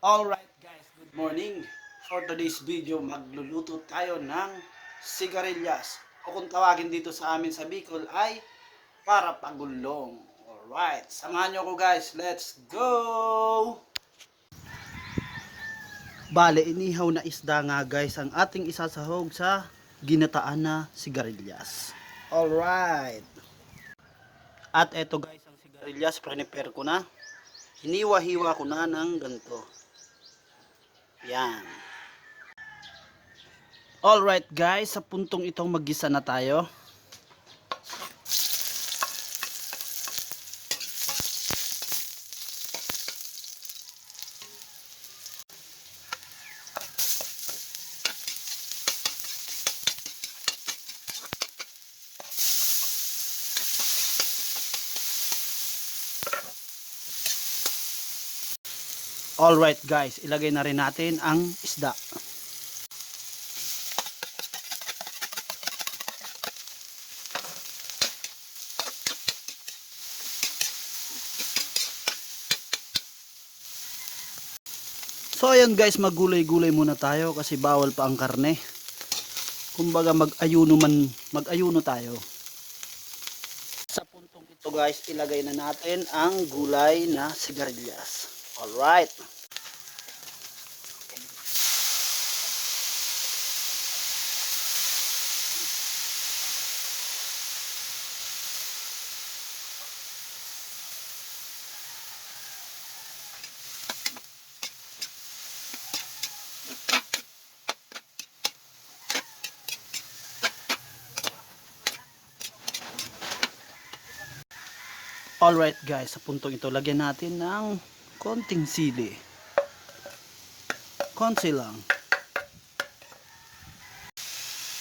Alright guys, good morning. For today's video, magluluto tayo ng sigarilyas. O kung tawagin dito sa amin sa Bicol ay para pagulong. Alright, samahan nyo ko guys. Let's go! Bale, inihaw na isda nga guys ang ating isasahog sa ginataan na sigarilyas. Alright. At eto guys, ang sigarilyas, prepare ko na. Hiniwa-hiwa ko na ng ganito. Yan. Alright guys, sa puntong itong maggisa na tayo. Alright guys, ilagay na rin natin ang isda. So ayan guys, maggulay-gulay muna tayo kasi bawal pa ang karne. Kumbaga mag-ayuno tayo. Sa puntong ito guys, ilagay na natin ang gulay na sigarilyas. Alright. Alright guys, sa puntong ito lagyan natin ng konting sili. Konti lang.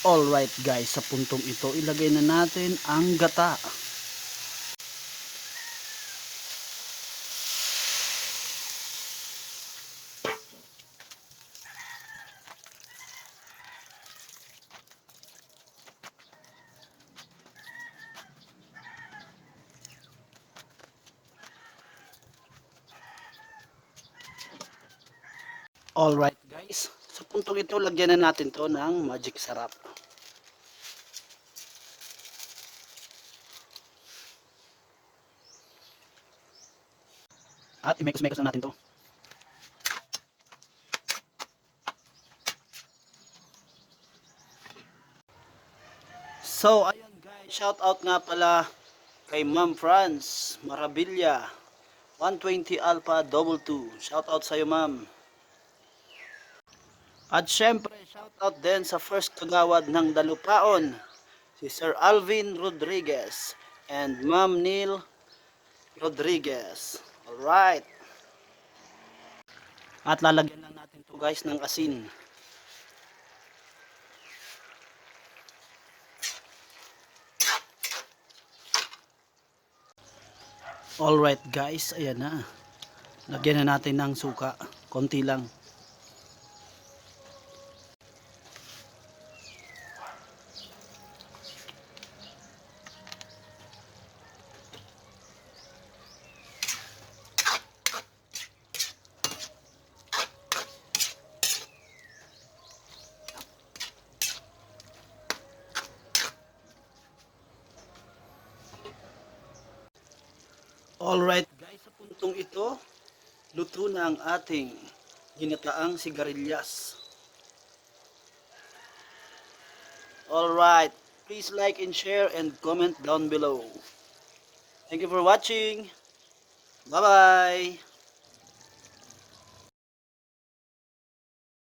Alright guys, sa puntong ito ilagay na natin ang gata. Alright guys, sa puntong ito lagyan na natin to ng magic sarap. At imekos-mekos na natin to. So ayun guys, shout out nga pala kay Ma'am France Marabilia 120 Alpha 22. Shout out sa iyo ma'am. At syempre, shoutout din sa first kagawad ng Dalupaon, si Sir Alvin Rodriguez and Ma'am Neil Rodriguez. Alright. At lalagyan lang natin to guys ng asin. Alright guys, ayan na. Lagyan na natin ng suka. Konti lang. Alright guys, sa puntong ito, luto na ang ating ginataang sigarilyas. Alright, please like and share and comment down below. Thank you for watching. Bye bye.